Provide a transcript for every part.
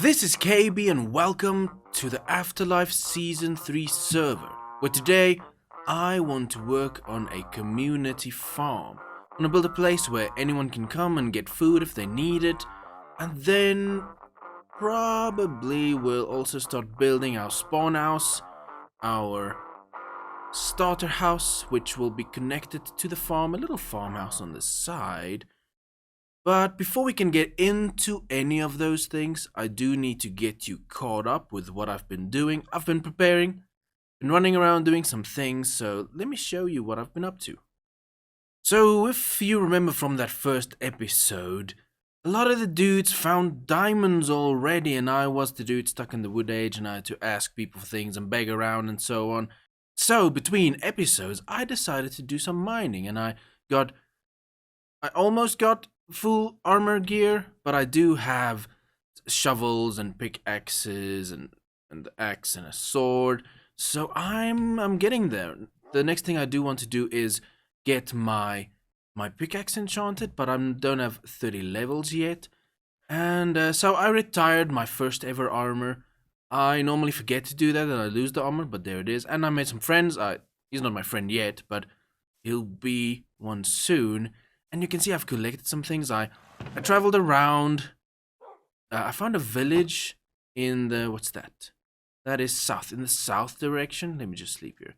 This is KB and welcome to the AfterLife Season 3 server, where today I want to work on a community farm. I want to build a place where anyone can come and get food if they need it, and then probably we'll also start building our spawn house, our starter house, which will be connected to the farm, a little farmhouse on the side. But before we can get into any of those things, I do need to get you caught up with what I've been doing. I've been preparing, been running around doing some things, so let me show you what I've been up to. So if you remember from that first episode, a lot of the dudes found diamonds already, and I was the dude stuck in the wood age, and I had to ask people for things and beg around and so on. So between episodes, I decided to do some mining, and I almost got full armor gear, but I do have shovels and pickaxes and an axe and a sword. So I'm getting there. The next thing I do want to do is get my pickaxe enchanted, but I don't have 30 levels yet. And so I retired my first ever armor. I normally forget to do that and I lose the armor, but there it is. And I made some friends. He's not my friend yet, but he'll be one soon. And you can see I've collected some things. I traveled around. I found a village in the... What's that? That is south. In the south direction. Let me just sleep here.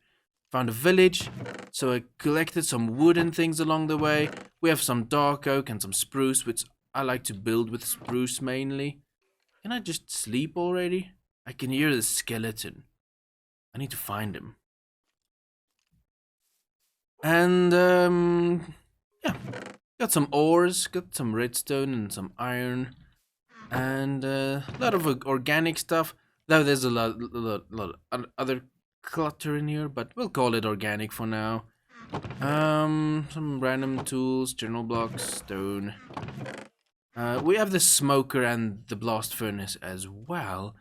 Found a village. So I collected some wood and things along the way. We have some dark oak and some spruce, which I like to build with spruce mainly. Can I just sleep already? I can hear the skeleton. I need to find him. And, yeah. Got some ores, got some redstone and some iron, and a lot of organic stuff. Though there's a lot of other clutter in here, but we'll call it organic for now. Some random tools, journal blocks, stone. We have the smoker and the blast furnace as well.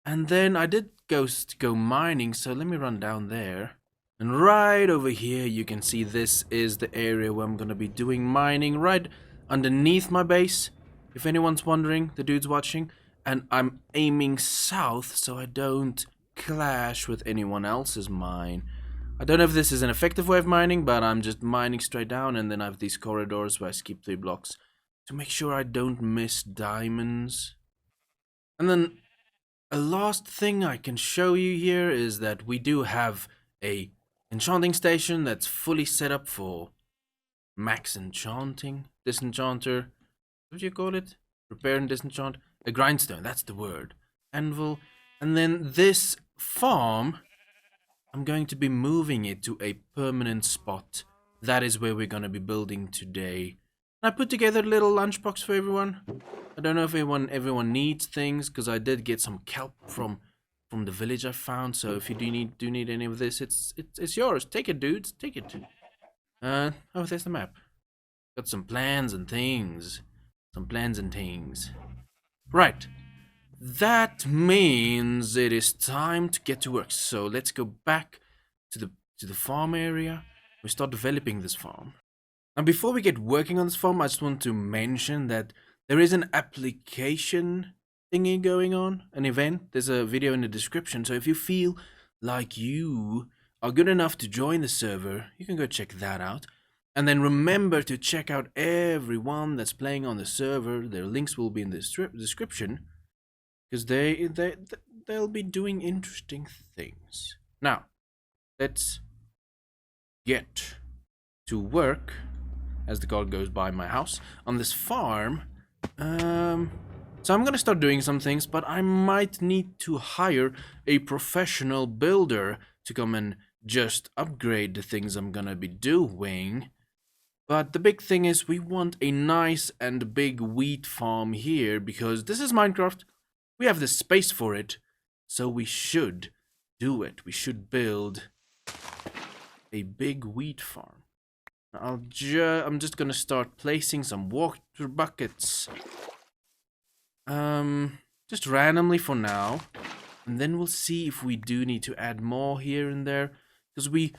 And then I did go mining, so let me run down there. And right over here, you can see this is the area where I'm going to be doing mining, right underneath my base. If anyone's wondering, the dude's watching. And I'm aiming south so I don't clash with anyone else's mine. I don't know if this is an effective way of mining, but I'm just mining straight down. And then I have these corridors where I skip 3 blocks to make sure I don't miss diamonds. And then a last thing I can show you here is that we do have a enchanting station that's fully set up for max enchanting. Disenchanter. What do you call it? Repair and disenchant. A grindstone, that's the word. Anvil. And then this farm, I'm going to be moving it to a permanent spot. That is where we're going to be building today. I put together a little lunchbox for everyone. I don't know if everyone needs things, because I did get some kelp from the village I found. So if you do need any of this, it's yours. Take it, dudes. Take it. Oh, there's the map. Got some plans and things. Right. That means it is time to get to work. So let's go back to the farm area. We start developing this farm. And before we get working on this farm, I just want to mention that there is an application thingy going on, an event. There's a video in the description, so if you feel like you are good enough to join the server, you can go check that out. And then remember to check out everyone that's playing on the server. Their links will be in the description, because they'll be doing interesting things. Now, let's get to work, as the call goes by my house, on this farm. So I'm gonna start doing some things, but I might need to hire a professional builder to come and just upgrade the things I'm gonna be doing. But the big thing is we want a nice and big wheat farm here, because this is Minecraft. We have the space for it, so we should do it. We should build a big wheat farm. I'm just gonna start placing some water buckets. Just randomly for now. And then we'll see if we do need to add more here and there. Because we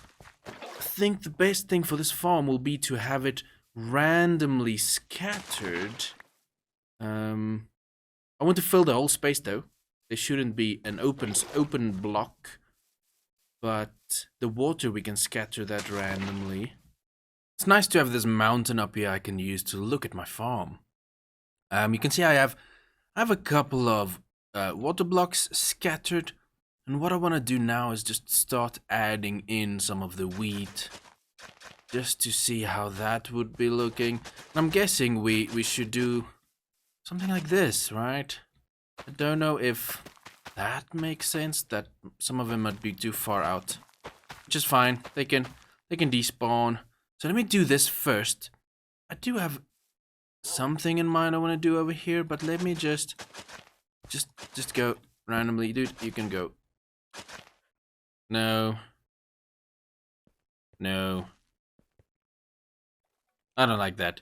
think the best thing for this farm will be to have it randomly scattered. I want to fill the whole space though. There shouldn't be an open block. But the water, we can scatter that randomly. It's nice to have this mountain up here I can use to look at my farm. You can see I have a couple of water blocks scattered. And what I want to do now is just start adding in some of the wheat. Just to see how that would be looking. And I'm guessing we should do something like this, right? I don't know if that makes sense. That some of them might be too far out. Which is fine. They can despawn. So let me do this first. I do have something in mind I want to do over here, but let me just go randomly. Dude, you can go. No. No. I don't like that.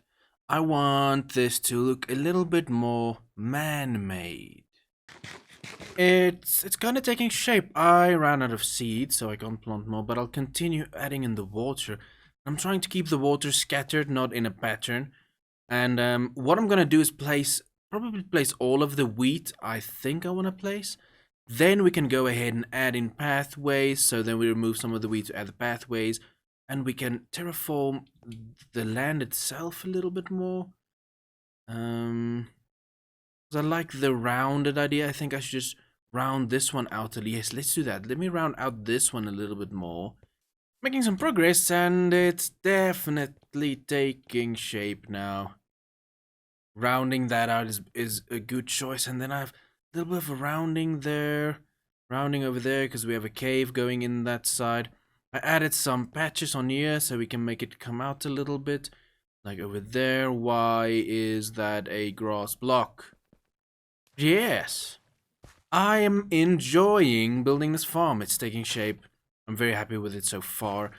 I want this to look a little bit more man-made. It's kind of taking shape. I ran out of seeds, so I can't plant more, but I'll continue adding in the water. I'm trying to keep the water scattered, not in a pattern. And what I'm gonna do is probably place all of the wheat I think I want to place. Then we can go ahead and add in pathways. So then we remove some of the wheat to add the pathways. And we can terraform the land itself a little bit more. I like the rounded idea. I think I should just round this one out. Yes, let's do that. Let me round out this one a little bit more. Making some progress, and it's definitely taking shape now. Rounding that out is a good choice. And then I have a little bit of a rounding there. Rounding over there because we have a cave going in that side. I added some patches on here so we can make it come out a little bit. Like over there. Why is that a grass block? Yes. I am enjoying building this farm. It's taking shape. I'm very happy with it so far.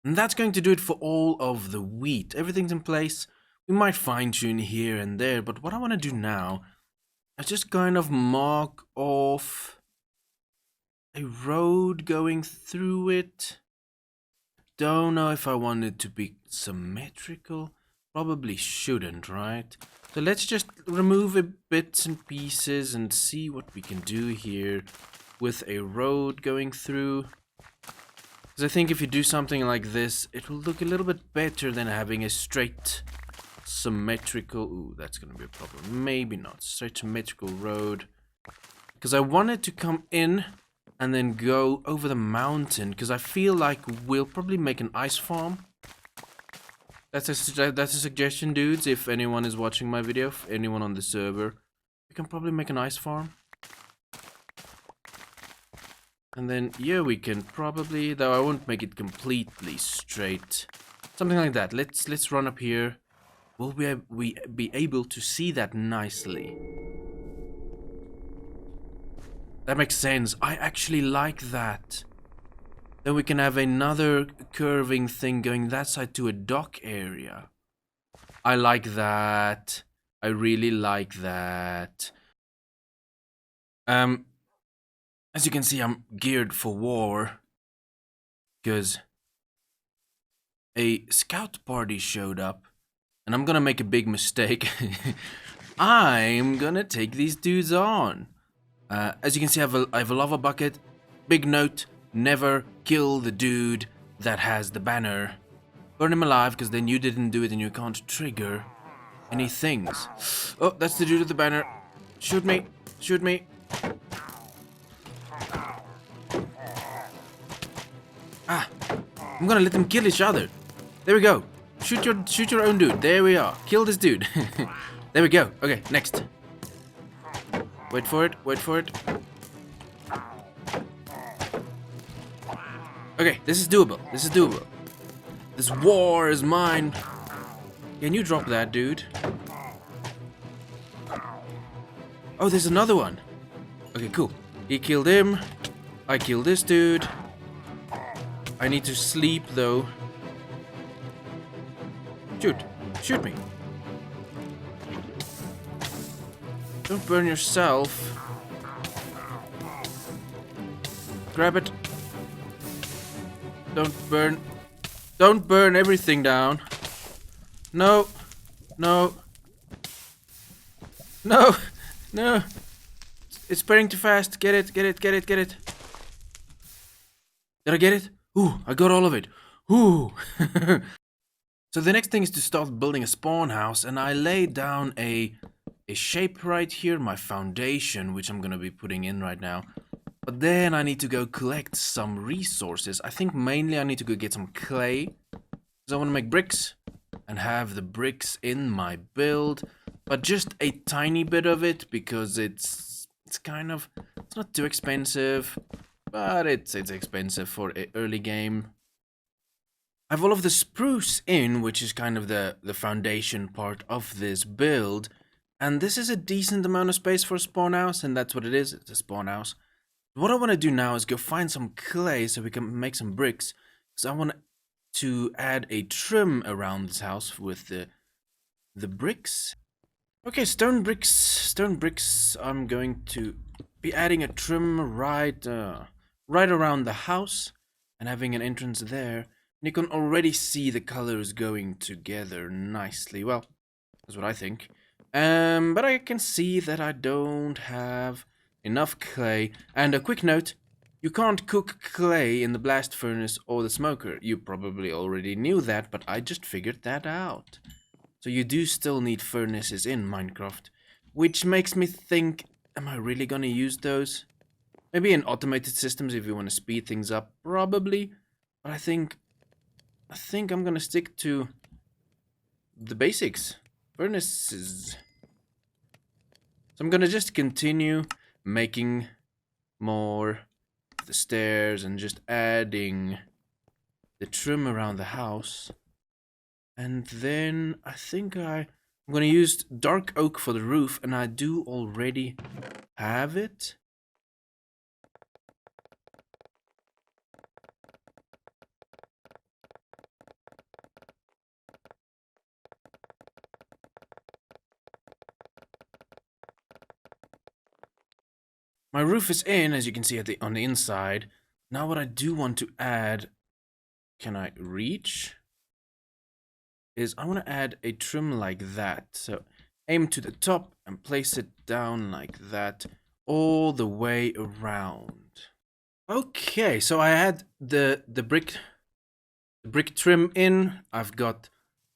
And that's going to do it for all of the wheat. Everything's in place. We might fine tune here and there. But what I want to do now is just kind of mark off a road going through it. Don't know if I want it to be symmetrical. Probably shouldn't, right? So let's just remove bits and pieces and see what we can do here with a road going through. Because I think if you do something like this, it will look a little bit better than having a straight symmetrical... Ooh, that's going to be a problem. Maybe not. Straight symmetrical road. Because I want it to come in and then go over the mountain, because I feel like we'll probably make an ice farm. That's a suggestion, dudes, if anyone is watching my video, if anyone on the server. We can probably make an ice farm. And then, yeah, we can probably, though I won't make it completely straight. Something like that. Let's run up here. Will we be able to see that nicely? That makes sense. I actually like that. Then we can have another curving thing going that side to a dock area. I like that. I really like that. As you can see, I'm geared for war. Because a scout party showed up. And I'm gonna make a big mistake. I'm gonna take these dudes on. As you can see, I have a lava bucket. Big note, never kill the dude that has the banner. Burn him alive, because then you didn't do it and you can't trigger any things. Oh, that's the dude with the banner. Shoot me. Shoot me. Ah, I'm gonna let them kill each other. There we go. Shoot your own dude. There we are. Kill this dude. There we go. Okay, next. Wait for it. Wait for it. Okay, this is doable. This is doable. This war is mine. Can you drop that, dude? Oh, there's another one. Okay, cool. He killed him. I killed this dude. I need to sleep, though. Shoot. Shoot me. Don't burn yourself. Grab it. Don't burn. Don't burn everything down. No. No. No. No! It's spreading too fast. Get it, get it, get it, get it. Did I get it? Ooh, I got all of it. Ooh! So the next thing is to start building a spawn house, and I laid down a shape right here, my foundation, which I'm gonna be putting in right now. But then I need to go collect some resources. I think mainly I need to go get some clay, because I want to make bricks and have the bricks in my build, but just a tiny bit of it, because it's kind of, it's not too expensive, but it's expensive for an early game. I have all of the spruce in, which is kind of the foundation part of this build. And this is a decent amount of space for a spawn house, and that's what it is. It's a spawn house. What I want to do now is go find some clay so we can make some bricks. Because I want to add a trim around this house with the bricks. Okay, stone bricks. Stone bricks. I'm going to be adding a trim right around the house and having an entrance there. And you can already see the colors going together nicely. Well, that's what I think. But I can see that I don't have enough clay. And a quick note, you can't cook clay in the blast furnace or the smoker. You probably already knew that, but I just figured that out. So you do still need furnaces in Minecraft, which makes me think, am I really gonna use those? Maybe in automated systems if you want to speed things up, probably. But I think I'm gonna stick to the basics. Furnaces. So I'm gonna just continue making more of the stairs and just adding the trim around the house. And then I think I'm gonna use dark oak for the roof, and I do already have it. My roof is in, as you can see on the inside. Now what I do want to add, can I reach? Is I want to add a trim like that. So aim to the top and place it down like that all the way around. Okay, so I had the brick trim in. I've got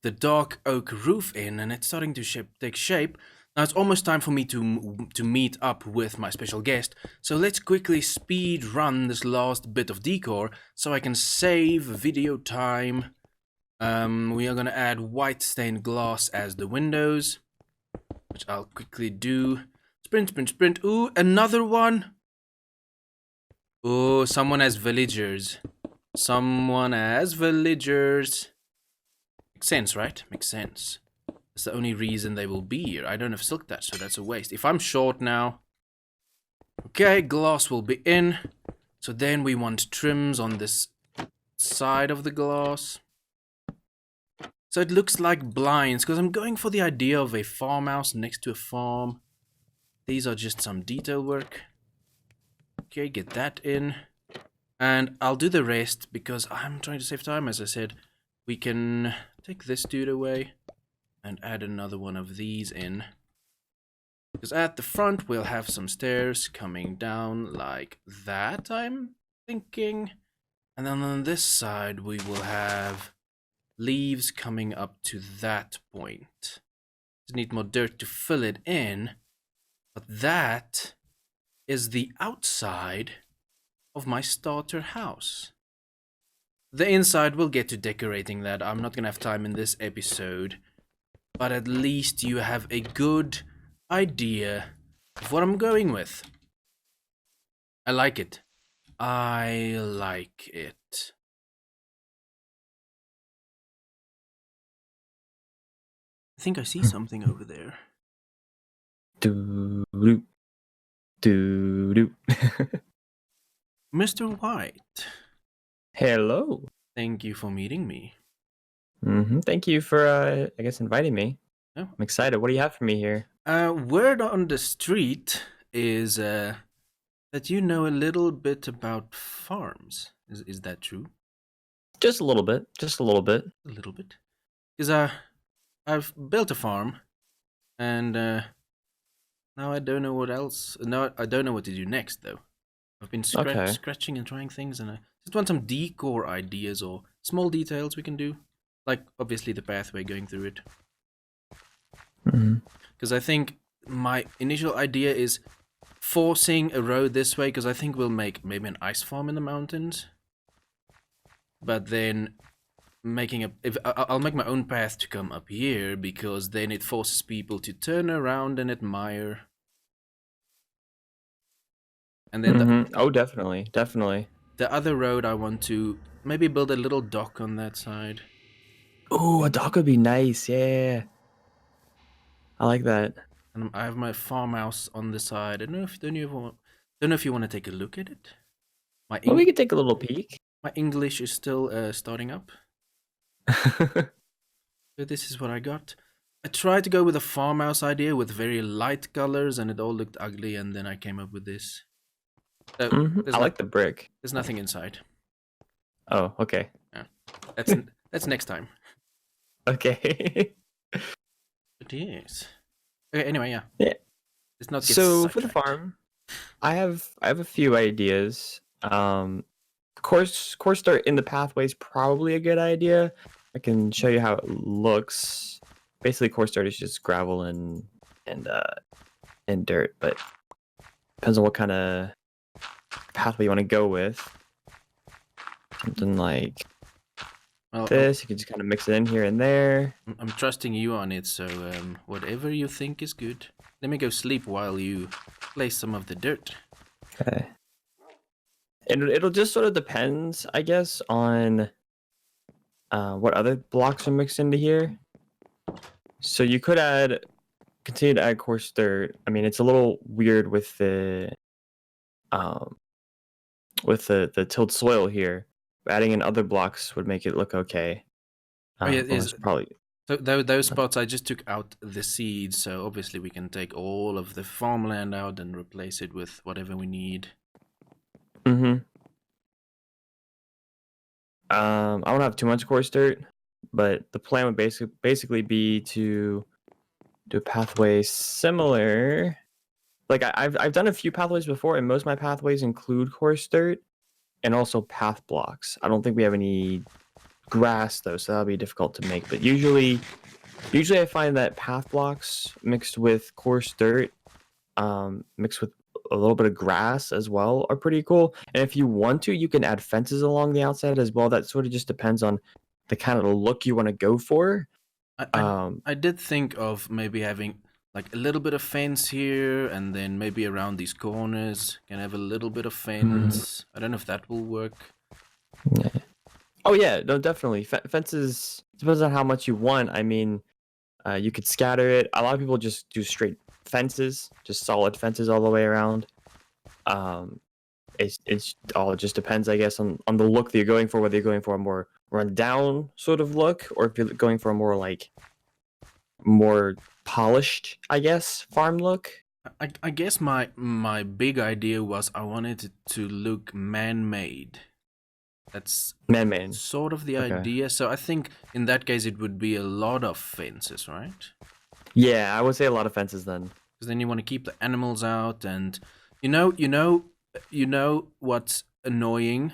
the dark oak roof in, and it's starting to take shape. Now it's almost time for me to meet up with my special guest. So let's quickly speed run this last bit of decor so I can save video time. We are gonna add white stained glass as the windows, which I'll quickly do. Sprint, sprint, sprint. Ooh, another one. Ooh, someone has villagers. Someone has villagers. Makes sense, right? Makes sense. That's the only reason they will be here. I don't have silk touch, so that's a waste. If I'm short now... Okay, glass will be in. So then we want trims on this side of the glass. So it looks like blinds, because I'm going for the idea of a farmhouse next to a farm. These are just some detail work. Okay, get that in. And I'll do the rest, because I'm trying to save time, as I said. We can take this dude away and add another one of these in. Because at the front, we'll have some stairs coming down like that, I'm thinking. And then on this side, we will have leaves coming up to that point. Just need more dirt to fill it in. But that is the outside of my starter house. The inside, we'll get to decorating that. I'm not gonna have time in this episode. But at least you have a good idea of what I'm going with. I like it. I like it. I think I see something over there. Doo-doo. Doo-doo. Mr. White. Hello. Thank you for meeting me. Thank you for, I guess, inviting me. Oh. I'm excited. What do you have for me here? Word on the street is that you know a little bit about farms. Is that true? Just a little bit. Just a little bit. A little bit. Because I've built a farm, and Now I don't know what else. No, I don't know what to do next though. I've been Okay. scratching and trying things, and I just want some decor ideas or small details we can do, like obviously the pathway going through it. Mhm. Because I think my initial idea is forcing a road this way, because I think we'll make maybe an ice farm in the mountains, but then making a if I'll make my own path to come up here, because then it forces people to turn around and admire. And then Oh, definitely, definitely. the other road, I want to maybe build a little dock on that side. Oh, a dock would be nice. Yeah, I like that. And I have my farmhouse on the side. I don't know if you want to take a look at it. My Well, we could take a little peek. my English is still starting up. So this is what I got. I tried to go with a farmhouse idea with very light colors, and it all looked ugly. And then I came up with this. So I like the brick. there's nothing inside. Oh, okay. Yeah, that's next time. Okay. It is. Okay. Anyway, yeah. Yeah. Let's not get So for the sidetracked. farm, I have a few ideas. Course start in the pathway is probably a good idea. I can show you how it looks. Basically, course start is just gravel and uh and dirt, but depends on what kind of pathway you want to go with. Something like Well, this. You can just kind of mix it in here and there. I'm trusting you on it, so whatever you think is good. Let me go sleep while you place some of the dirt. Okay. And it'll just sort of depends, I guess, on what other blocks are mixed into here. So you could continue to add coarse dirt. I mean, it's a little weird um, with the tilled soil here. Adding in other blocks would make it look okay. Oh yeah, Well, it's probably. so those spots I just took out the seeds, so obviously we can take all of the farmland out and replace it with whatever we need. Mm-hmm. I don't have too much coarse dirt, but the plan would basically be to do a pathway similar. Like I've done a few pathways before, and most of my pathways include coarse dirt and also path blocks. I don't think we have any grass though, so that'll be difficult to make. But usually I find that path blocks mixed with coarse dirt, mixed with a little bit of grass as well, are pretty cool. And if you want to, you can add fences along the outside as well. That sort of just depends on the kind of look you want to go for. I, I Um, I did think of maybe having like a little bit of fence here, and then maybe around these corners can have a little bit of hmm, fence. I don't know if that will work. yeah. Oh yeah, no, definitely. Fences depends on how much you want. I mean, you could scatter it. A lot of people just do straight fences, just solid fences all the way around. Um, it's all it just depends, I guess, on the look that you're going for. Whether you're going for a more run down sort of look, or if you're going for a more like more polished, I guess, farm look. I guess my big idea was I wanted it to look man-made. That's Man. sort of the Okay. idea. So I think in that case it would be a lot of fences, right? Yeah, I would say a lot of fences then. Because then you want to keep the animals out, and you know what's annoying.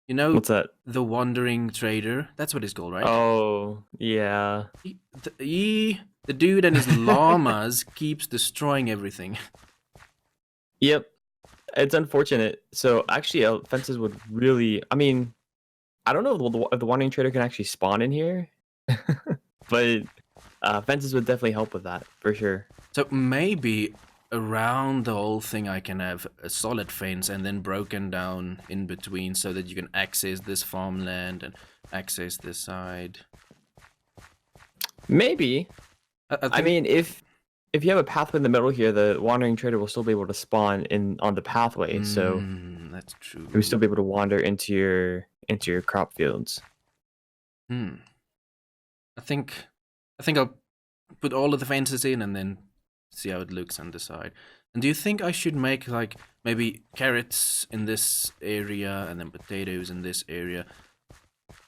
You know What's that? the wandering trader. That's what he's called, right? Oh, yeah. The dude and his llamas keeps destroying everything. Yep. It's unfortunate. So actually, fences would really. I mean, I don't know if the wandering trader can actually spawn in here, but fences would definitely help with that for sure. So maybe around the whole thing I can have a solid fence and then broken down in between so that you can access this farmland and access this side. Maybe. I I think mean, if you have a pathway in the middle here, the wandering trader will still be able to spawn in on the pathway, so that's true. he will still be able to wander into your crop fields. Hmm. I think I'll put all of the fences in and then see how it looks and decide. And do you think I should make like maybe carrots in this area and then potatoes in this area,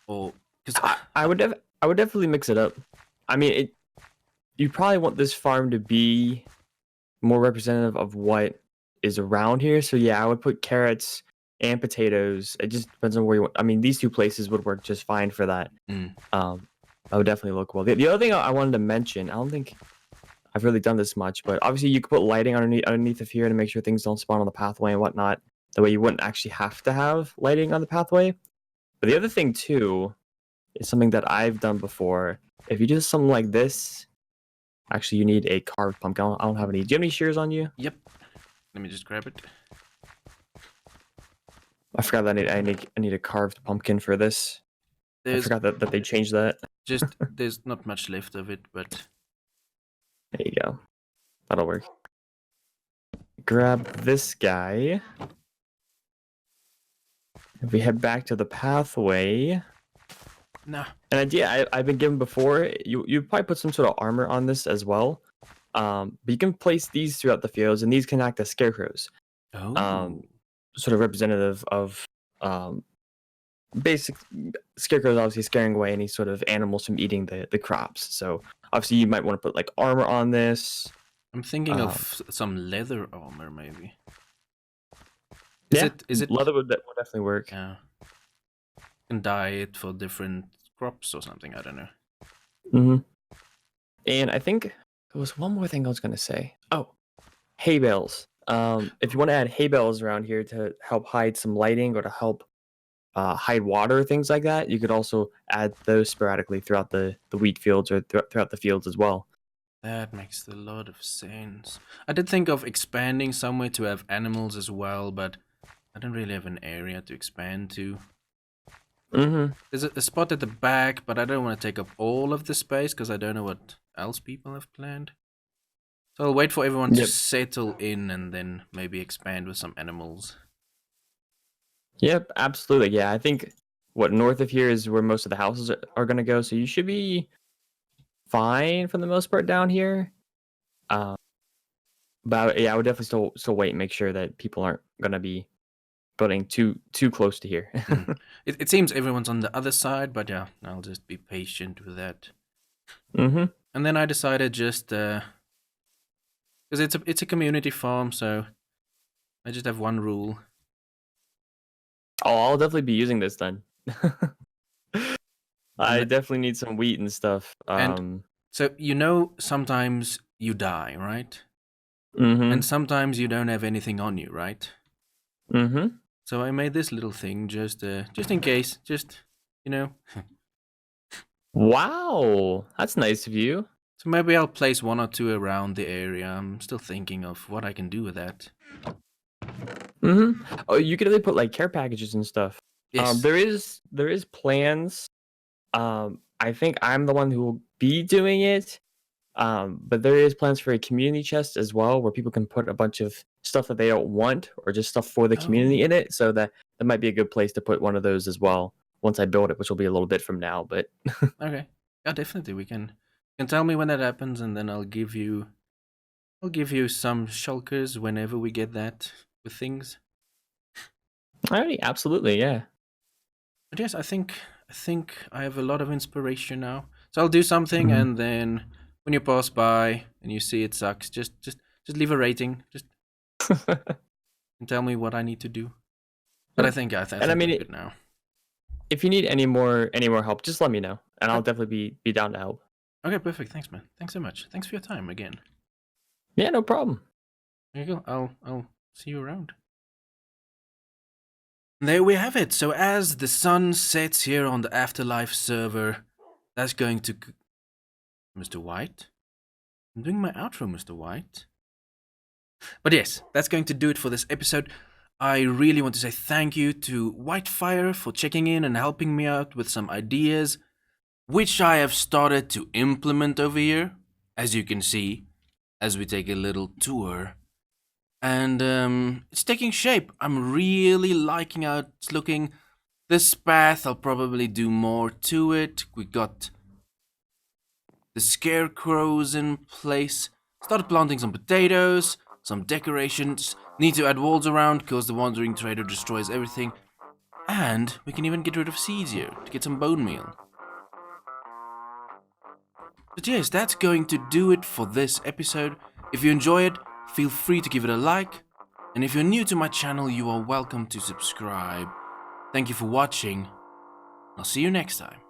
or because I would definitely mix it up. I mean, you probably want this farm to be more representative of what is around here. So yeah, I would put carrots and potatoes. It just depends on where you want. I mean, these two places would work just fine for that. Mm. That would definitely look well. The other thing I wanted to mention, I don't think I've really done this much, but obviously you could put lighting underneath of here to make sure things don't spawn on the pathway and whatnot. That way you wouldn't actually have to have lighting on the pathway. But the other thing too is something that I've done before. If you do something like this, actually you need a carved pumpkin. I don't have any. Do you have any shears on you? Yep. Let me just grab it. I forgot that I need a carved pumpkin for this. I forgot that they changed that. There's not much left of it, but there you go. That'll work. Grab this guy. If we head back to the pathway. no. An idea I've been given before, you probably put some sort of armor on this as well. But you can place these throughout the fields, and these can act as scarecrows. Oh. Sort of representative of basic scarecrows, obviously scaring away any sort of animals from eating the crops. So obviously you might want to put like armor on this. I'm thinking of some leather armor, maybe. Is it leather would definitely work. Yeah. You can dye it for different crops or something. I don't know. Mm-hmm. And I think there was one more thing I was gonna say. Oh, hay bales. If you want to add hay bales around here to help hide some lighting or to help hide water, things like that, you could also add those sporadically throughout the wheat fields or throughout the fields as well. That makes a lot of sense. I did think of expanding somewhere to have animals as well, but I don't really have an area to expand to. Mm-hmm. There's a spot at the back, but I don't want to take up all of the space because I don't know what else people have planned. So I'll wait for everyone to settle in and then maybe expand with some animals. Yep, absolutely. Yeah, I think what north of here is where most of the houses are going to go, so you should be fine for the most part down here. But yeah, I would definitely still wait and make sure that people aren't going to be building too close to here. It seems everyone's on the other side, but yeah, I'll just be patient with that. Mm-hmm. And then I decided just because it's a community farm, so I just have one rule. Oh, I'll definitely be using this then. I definitely need some wheat and stuff. And so sometimes you die, right? Mm-hmm. And sometimes you don't have anything on you, right? Mm-hmm. So I made this little thing just in case, Wow, that's nice of you. So maybe I'll place one or two around the area. I'm still thinking of what I can do with that. Mm-hmm. Oh, you could really put like care packages and stuff. Yes. There is plans. I think I'm the one who will be doing it. But there is plans for a community chest as well, where people can put a bunch of stuff that they don't want, or just stuff for the community in it. So that might be a good place to put one of those as well. Once I build it, which will be a little bit from now, but okay, yeah, definitely we can. You can tell me when that happens, and then I'll give you some shulkers whenever we get that with things. Alrighty, absolutely, yeah. But yes, I think I have a lot of inspiration now. So I'll do something, and then when you pass by and you see it sucks, just leave a rating. Just and tell me what I need to do. But I think I'm good now. If you need any more help, just let me know, and I'll definitely be down to help. Okay, perfect. Thanks, man. Thanks so much. Thanks for your time again. Yeah, no problem. There you go. I'll see you around. There we have it. So as the sun sets here on the AfterLife server, that's going to... Mr. White? I'm doing my outro, Mr. White. But yes, that's going to do it for this episode. I really want to say thank you to Whitefire for checking in and helping me out with some ideas, which I have started to implement over here, as you can see, as we take a little tour. And it's taking shape. I'm really liking how it's looking. This path, I'll probably do more to it. We got the scarecrows in place. Started planting some potatoes, some decorations. Need to add walls around because the wandering trader destroys everything. And we can even get rid of seeds here to get some bone meal. But yes, that's going to do it for this episode. If you enjoy it, feel free to give it a like, and if you're new to my channel, you are welcome to subscribe. Thank you for watching. I'll see you next time.